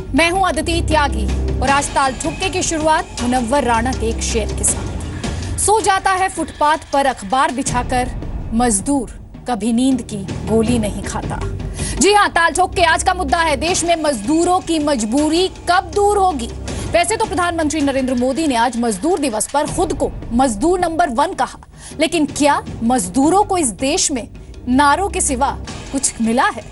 मैं हूं अदिति त्यागी और आज ताल ठुक्के की शुरुआत मुनव्वर राणा के एक शेर के साथ। सो जाता है फुटपाथ पर अखबार बिछाकर, मजदूर कभी नींद की गोली नहीं खाता। जी हां, ताल ठुक्के आज का मुद्दा है, देश में मजदूरों की मजबूरी कब दूर होगी। वैसे तो प्रधानमंत्री नरेंद्र मोदी ने आज मजदूर दिवस पर खुद को मजदूर नंबर 1 कहा, लेकिन क्या मजदूरों को इस देश में नारों के सिवा कुछ मिला है?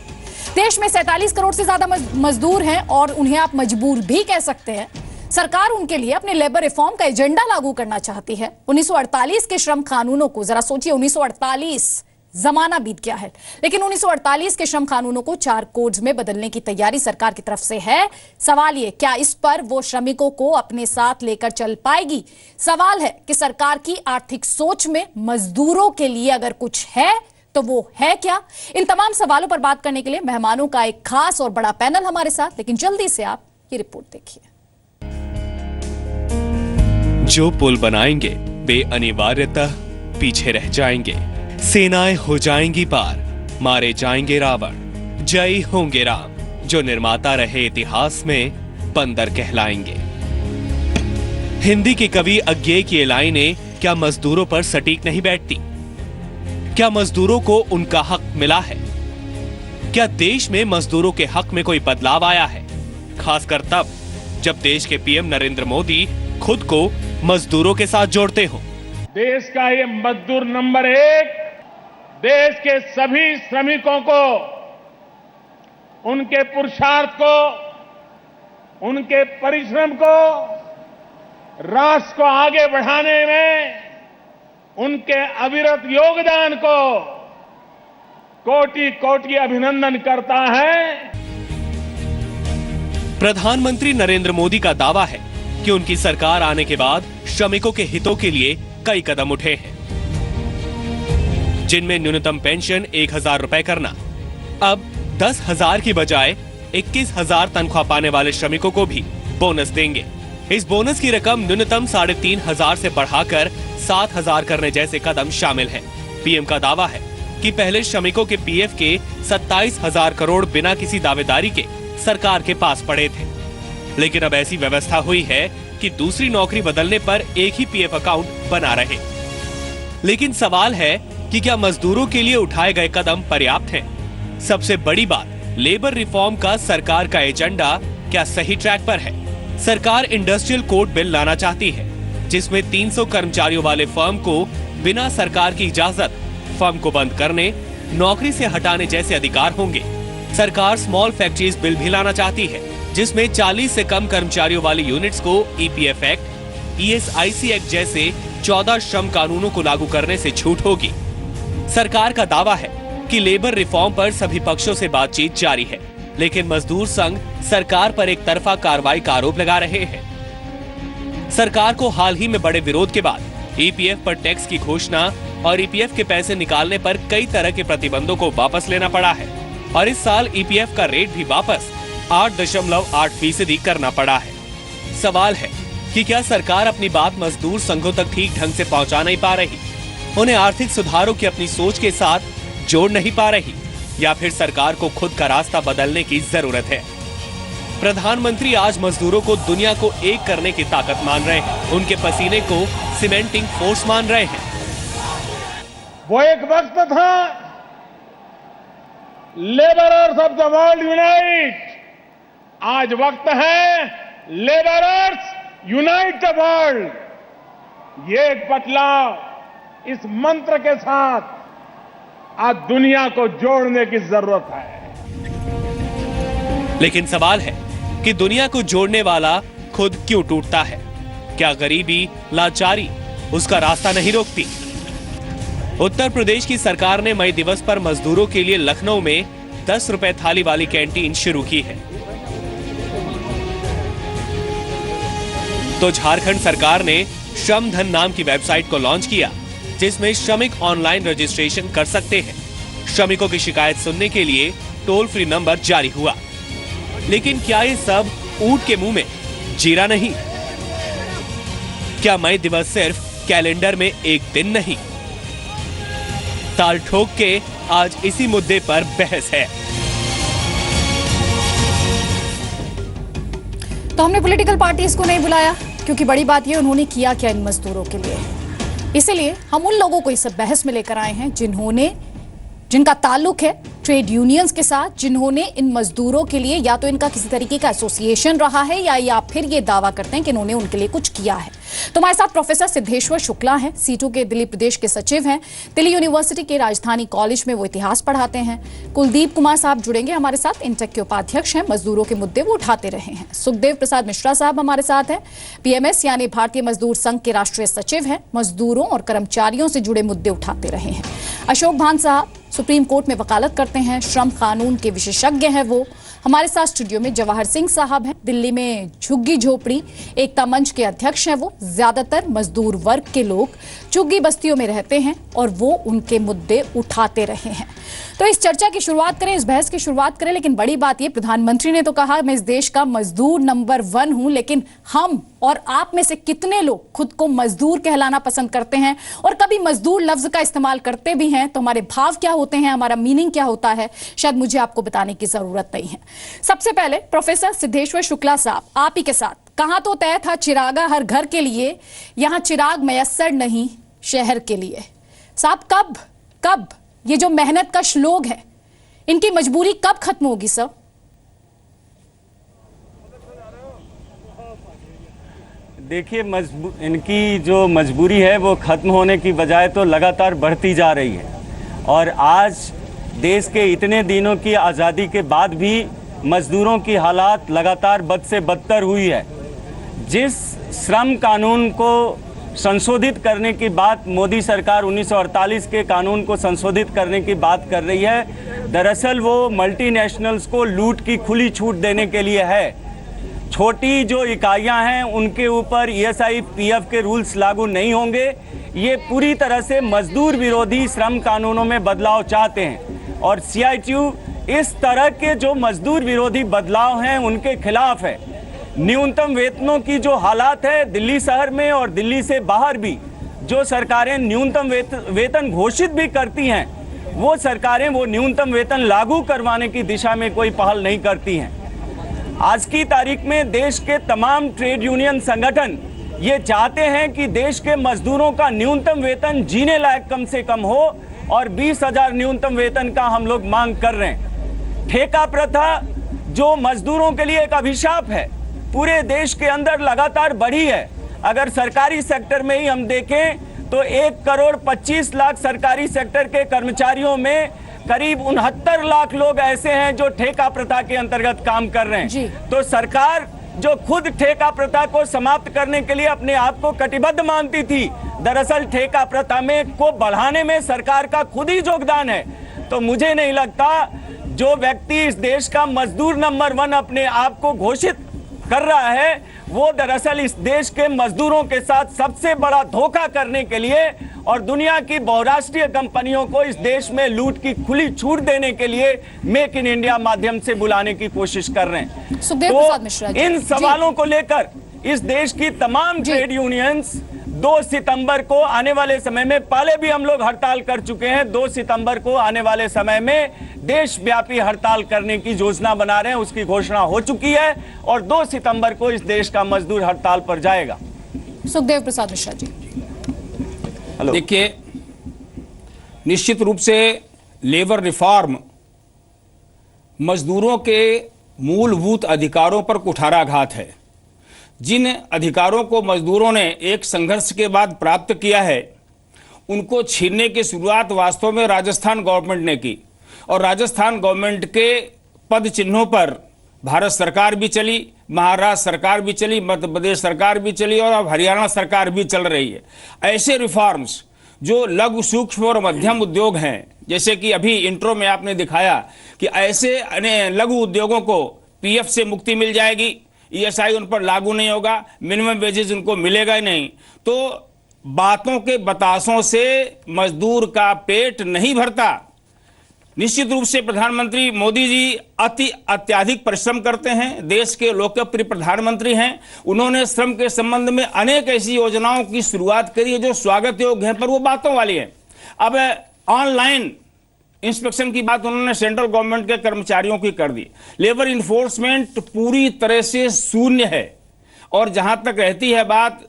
देश में 47 करोड़ से ज्यादा मजदूर हैं और उन्हें आप मजबूर भी कह सकते हैं। सरकार उनके लिए अपने लेबर रिफॉर्म का एजेंडा लागू करना चाहती है। 1948 के श्रम कानूनों को जरा सोचिए, 1948 जमाना बीत गया है, लेकिन 1948 के श्रम कानूनों को 4 कोड्स में बदलने की तैयारी सरकार की तरफ से है। सवाल ये, क्या इस पर वो श्रमिकों को अपने साथ लेकर चल पाएगी? सवाल है कि सरकार की आर्थिक सोच में मजदूरों के लिए अगर कुछ है तो वो है क्या? इन तमाम सवालों पर बात करने के लिए मेहमानों का एक खास और बड़ा पैनल हमारे साथ, लेकिन जल्दी से आप ये रिपोर्ट देखिए। जो पुल बनाएंगे वे अनिवार्यतः पीछे रह जाएंगे। सेनाएं हो जाएंगी पार, मारे जाएंगे रावण, जय होंगे राम। जो निर्माता रहे इतिहास में बंदर कहलाएंगे। हिंदी के कवि अज्ञेय की ये लाइनें क्या मजदूरों पर सटीक नहीं बैठती? क्या मजदूरों को उनका हक मिला है? क्या देश में मजदूरों के हक में कोई बदलाव आया है? खासकर तब जब देश के पीएम नरेंद्र मोदी खुद को मजदूरों के साथ जोड़ते हो। देश का ये मजदूर नंबर 1 देश के सभी श्रमिकों को, उनके पुरुषार्थ को, उनके परिश्रम को, राष्ट्र को आगे बढ़ाने में उनके अविरत योगदान को कोटि कोटि अभिनंदन करता है। प्रधानमंत्री नरेंद्र मोदी का दावा है कि उनकी सरकार आने के बाद श्रमिकों के हितों के लिए कई कदम उठे हैं, जिनमें न्यूनतम पेंशन 1,000 रुपए करना, अब 10,000 की बजाय 21,000 तनख्वाह पाने वाले श्रमिकों को भी बोनस देंगे। इस बोनस की रकम न्यूनतम 3,500 से बढ़ाकर 7,000 करने जैसे कदम शामिल हैं। पीएम का दावा है कि पहले श्रमिकों के पीएफ के 27,000 करोड़ बिना किसी दावेदारी के सरकार के पास पड़े थे, लेकिन अब ऐसी व्यवस्था हुई है कि दूसरी नौकरी बदलने पर एक ही पीएफ अकाउंट बना रहे। लेकिन सवाल है कि क्या मजदूरों के लिए उठाए गए कदम पर्याप्त हैं? सबसे बड़ी बात, लेबर रिफॉर्म का सरकार का एजेंडा क्या सही ट्रैक पर है? सरकार इंडस्ट्रियल कोड बिल लाना चाहती है, जिसमें 300 कर्मचारियों वाले फर्म को बिना सरकार की इजाजत फर्म को बंद करने, नौकरी से हटाने जैसे अधिकार होंगे। सरकार स्मॉल फैक्ट्रीज बिल भी लाना चाहती है, जिसमें 40 से कम कर्मचारियों वाली यूनिट्स को ईपीएफ एक्ट, ईएसआईसी एक्ट जैसे 14 श्रम कानूनों को लागू करने से छूट होगी। सरकार का दावा है कि लेबर रिफॉर्म पर सभी पक्षों से बातचीत जारी है, लेकिन मजदूर संघ सरकार पर एक तरफा कार्रवाई का आरोप लगा रहे हैं। सरकार को हाल ही में बड़े विरोध के बाद ईपीएफ पर टैक्स की घोषणा और ईपीएफ के पैसे निकालने पर कई तरह के प्रतिबंधों को वापस लेना पड़ा है, और इस साल ईपीएफ का रेट भी वापस 8.8% करना पड़ा है। सवाल है कि क्या सरकार अपनी बात मजदूर संघों तक ठीक ढंग से पहुंचा नहीं पा रही, उन्हें आर्थिक सुधारों की अपनी सोच के साथ जोड़ नहीं पा रही, या फिर सरकार को खुद का रास्ता बदलने की जरूरत है? प्रधानमंत्री आज मजदूरों को दुनिया को एक करने की ताकत मान रहे हैं, उनके पसीने को सीमेंटिंग फोर्स मान रहे हैं। वो एक वक्त था, labourers of the world unite. आज वक्त है, लेबरर्स यूनाइट द वर्ल्ड। ये एक बदलाव इस मंत्र के साथ आज दुनिया को जोड़ने की जरूरत है। लेकिन सवाल है कि दुनिया को जोड़ने वाला खुद क्यों टूटता है? क्या गरीबी, लाचारी उसका रास्ता नहीं रोकती? उत्तर प्रदेश की सरकार ने मई दिवस पर मजदूरों के लिए लखनऊ में 10 रुपए थाली वाली कैंटीन शुरू की है। तो झारखंड सरकार ने श्रम धन नाम की वेबसाइट को लॉन्च किया, जिसमें श्रमिक ऑनलाइन रजिस्ट्रेशन कर सकते हैं। श्रमिकों की शिकायत सुनने के लिए टोल फ्री नंबर जारी हुआ। लेकिन क्या ये सब ऊंट के मुंह में जीरा नहीं? क्या मई दिवस सिर्फ कैलेंडर में एक दिन नहीं? ताल ठोक के आज इसी मुद्दे पर बहस है। तो हमने पॉलिटिकल पार्टीज को नहीं बुलाया क्योंकि बड़ी बात ये उन्होंने किया क्या इन मजदूरों के लिए। इसीलिए हम उन लोगों को इस बहस में लेकर आए हैं जिनका ताल्लुक है ट्रेड यूनियंस के साथ, जिन्होंने इन मजदूरों के लिए या तो इनका किसी तरीके का एसोसिएशन रहा है या फिर ये दावा करते हैं कि इन्होंने उनके लिए कुछ किया है। तो हमारे साथ प्रोफेसर सिद्धेश्वर शुक्ला हैं, सीटू के दिल्ली प्रदेश के सचिव हैं, दिल्ली यूनिवर्सिटी के राजधानी कॉलेज में वो इतिहास पढ़ाते हैं। कुलदीप कुमार साहब जुड़ेंगे हमारे साथ, इंटेक के उपाध्यक्ष हैं, मजदूरों के मुद्दे वो उठाते रहे हैं। सुखदेव प्रसाद मिश्रा साहब हमारे साथ हैं, पीएमएस यानी भारतीय मजदूर संघ के राष्ट्रीय सचिव हैं, मजदूरों और कर्मचारियों से जुड़े मुद्दे उठाते रहे हैं। अशोक भान साहब सुप्रीम कोर्ट में वकालत करते हैं, श्रम कानून के विशेषज्ञ हैं वो हमारे साथ स्टूडियो में। जवाहर सिंह साहब हैं, दिल्ली में झुग्गी झोपड़ी एकता मंच के अध्यक्ष हैं वो। ज्यादातर मजदूर वर्ग के लोग झुग्गी बस्तियों में रहते हैं और वो उनके मुद्दे उठाते रहे हैं। तो इस चर्चा की शुरुआत करें, इस बहस की शुरुआत करें। लेकिन बड़ी बात ये, प्रधानमंत्री ने तो कहा मैं इस देश का मजदूर नंबर 1 हूं, लेकिन हम और आप में से कितने लोग खुद को मजदूर कहलाना पसंद करते हैं और कभी मजदूर लफ्ज का इस्तेमाल करते भी हैं? तो हमारे भाव क्या होते हैं, हमारा मीनिंग क्या होता है, शायद मुझे आपको बताने की जरूरत नहीं है। सबसे पहले प्रोफेसर सिद्धेश्वर शुक्ला साहब, आप ही के साथ, कहां तो तय था चिरागा हर घर के लिए, यहां चिराग मयस्सर नहीं शहर के लिए। साहब कब ये जो मेहनत का श्लोक है, इनकी मजबूरी कब खत्म होगी सर? देखिए, इनकी जो मजबूरी है वो खत्म होने की बजाय तो लगातार बढ़ती जा रही है। और आज देश के इतने दिनों की आज़ादी के बाद भी मजदूरों की हालात लगातार बद से बदतर हुई है। जिस श्रम कानून को संशोधित करने की बात मोदी सरकार 1948 के कानून को संशोधित करने की बात कर रही है, दरअसल वो मल्टीनेशनल्स को लूट की खुली छूट देने के लिए है। छोटी जो इकाइयां हैं उनके ऊपर ESI PF के रूल्स लागू नहीं होंगे। ये पूरी तरह से मजदूर विरोधी श्रम कानूनों में बदलाव चाहते हैं और CITU इस तरह के जो मजदूर विरोधी बदलाव हैं उनके खिलाफ है। न्यूनतम वेतनों की जो हालात है दिल्ली शहर में और दिल्ली से बाहर भी, जो सरकारें न्यूनतम वेतन घोषित भी करती हैं, वो सरकारें वो न्यूनतम वेतन लागू करवाने की दिशा में कोई पहल नहीं करती हैं। आज की तारीख में देश के तमाम ट्रेड यूनियन संगठन ये चाहते हैं कि देश के मजदूरों का न्यूनतम वेतन जीने लायक कम से कम हो और 20,000 न्यूनतम वेतन का हम लोग मांग कर रहे हैं। ठेका प्रथा जो मजदूरों के लिए एक अभिशाप है, पूरे देश के अंदर लगातार बढ़ी है। अगर सरकारी सेक्टर में ही हम देखें तो 1,25 लाख सरकारी सेक्टर के कर्मचारियों में करीब 69 लाख लोग ऐसे हैं जो ठेका प्रथा के अंतर्गत काम कर रहे हैं। तो सरकार जो खुद ठेका प्रथा को समाप्त करने के लिए अपने आप को कटिबद्ध मानती थी, दरअसल ठेका प्रथा में को बढ़ाने में सरकार का खुद ही योगदान है। तो मुझे नहीं लगता जो व्यक्ति इस देश का मजदूर नंबर 1 अपने आप को घोषित कर रहा है, वो दरअसल इस देश के मजदूरों के साथ सबसे बड़ा धोखा करने के लिए और दुनिया की बहुराष्ट्रीय कंपनियों को इस देश में लूट की खुली छूट देने के लिए मेक इन इंडिया माध्यम से बुलाने की कोशिश कर रहे हैं। तो इन सवालों को लेकर इस देश की तमाम ट्रेड यूनियंस 2 सितंबर को आने वाले समय में, पहले भी हम लोग हड़ताल कर चुके हैं, 2 सितंबर को आने वाले समय में देशव्यापी हड़ताल करने की योजना बना रहे हैं। उसकी घोषणा हो चुकी है और 2 सितंबर को इस देश का मजदूर हड़ताल पर जाएगा। सुखदेव प्रसाद मिश्रा जी। देखिए, निश्चित रूप से लेबर रिफॉर्म मजदूरों के मूलभूत अधिकारों पर कुठाराघात है। जिन अधिकारों को मजदूरों ने एक संघर्ष के बाद प्राप्त किया है, उनको छीनने की शुरुआत वास्तव में राजस्थान गवर्नमेंट ने की और राजस्थान गवर्नमेंट के पद चिन्हों पर भारत सरकार भी चली, महाराष्ट्र सरकार भी चली, मध्य प्रदेश सरकार भी चली और अब हरियाणा सरकार भी चल रही है। ऐसे रिफॉर्म्स जो लघु सूक्ष्म और मध्यम उद्योग हैं, जैसे कि अभी इंट्रो में आपने दिखाया कि ऐसे लघु उद्योगों को PF से मुक्ति मिल जाएगी, ESI उन पर लागू नहीं होगा, मिनिमम वेजेस उनको मिलेगा ही नहीं। तो बातों के बतासों से मजदूर का पेट नहीं भरता। निश्चित रूप से प्रधानमंत्री मोदी जी अत्यधिक परिश्रम करते हैं, देश के लोकप्रिय प्रधानमंत्री हैं। उन्होंने श्रम के संबंध में अनेक ऐसी योजनाओं की शुरुआत करी है जो स्वागत योग्य है, पर वो बातों वाली है। अब ऑनलाइन इंस्पेक्शन की बात उन्होंने सेंट्रल गवर्नमेंट के कर्मचारियों की कर दी। लेबर इन्फोर्समेंट पूरी तरह से शून्य है। और जहां तक रहती है बात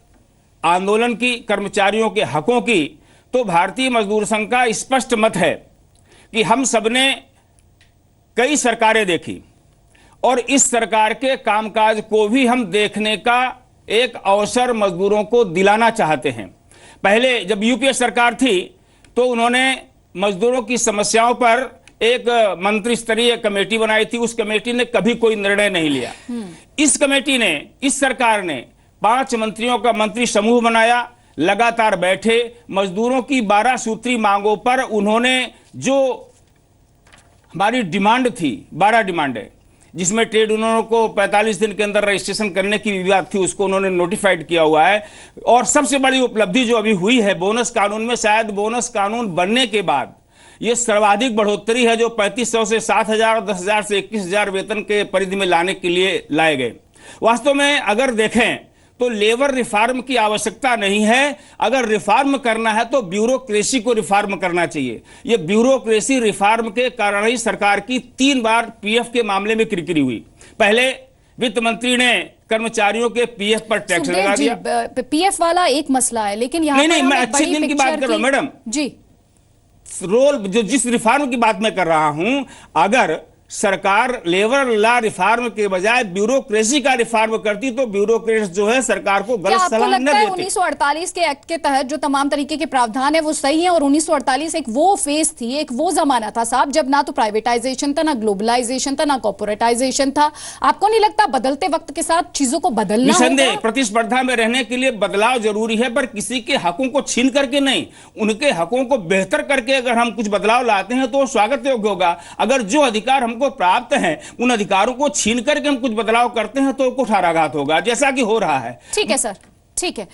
आंदोलन की, कर्मचारियों के हकों की, तो भारतीय मजदूर संघ का स्पष्ट मत है कि हम सबने कई सरकारें देखी और इस सरकार के कामकाज को भी हम देखने का एक अवसर मजदूरों को दिलाना चाहते हैं। पहले जब यूपीए सरकार थी तो उन्होंने मजदूरों की समस्याओं पर एक मंत्री स्तरीय कमेटी बनाई थी। उस कमेटी ने कभी कोई निर्णय नहीं लिया। इस कमेटी ने, इस सरकार ने 5 मंत्रियों का मंत्री समूह बनाया, लगातार बैठे, मजदूरों की 12 सूत्री मांगों पर उन्होंने जो हमारी डिमांड थी, 12 डिमांडें, जिसमें ट्रेड यूनियनों को 45 दिन के अंदर रजिस्ट्रेशन करने की बात थी, उसको उन्होंने नोटिफाइड किया हुआ है। और सबसे बड़ी उपलब्धि जो अभी हुई है बोनस कानून में, शायद बोनस कानून बनने के बाद ये सर्वाधिक बढ़ोतरी है जो 3500 से 7000 और 10,000 से 21,000 वेतन के परिधि में लाने के लिए लाए गए। वास्तव में अगर देखें तो लेबर रिफॉर्म की आवश्यकता नहीं है। अगर रिफॉर्म करना है तो ब्यूरोक्रेसी को रिफॉर्म करना चाहिए। ये ब्यूरोक्रेसी रिफॉर्म के कारण ही सरकार की 3 बार पीएफ के मामले में किरकिरी हुई। पहले वित्त मंत्री ने कर्मचारियों के पीएफ पर टैक्स लगा दिया। पीएफ वाला एक मसला है, लेकिन यहाँ नहीं, मैं अच्छे दिन की बात कर रहा हूं मैडम जी। रोल जो जिस रिफॉर्म की बात मैं कर रहा हूं, अगर सरकार लेबर लॉ रिफॉर्म के बजाय ब्यूरोक्रेसी का रिफॉर्म करती तो ब्यूरोक्रेट जो है सरकार को गलत सलाह न देते। 1948 के एक्ट के तहत जो तमाम तरीके के प्रावधान है वो सही है, और 1948 एक वो फेज थी, एक वो जमाना था साहब जब ना तो प्राइवेटाइजेशन था, ना ग्लोबलाइजेशन था, ना कॉर्पोरेटाइजेशन था। आपको नहीं लगता बदलते वक्त के साथ चीजों को बदलना निसंदेह प्रतिस्पर्धा में रहने के लिए बदलाव जरूरी है, पर किसी के हकों को छीन करके नहीं, उनके हकों को बेहतर करके अगर हम कुछ बदलाव लाते हैं तो वो स्वागत योग्य होगा। अगर जो अधिकार हमको प्राप्त हैं उन अधिकारों को छीन करके हम कुछ बदलाव करते हैं तो कुठाराघात होगा, जैसा कि हो रहा है। ठीक है सर, ठीक है।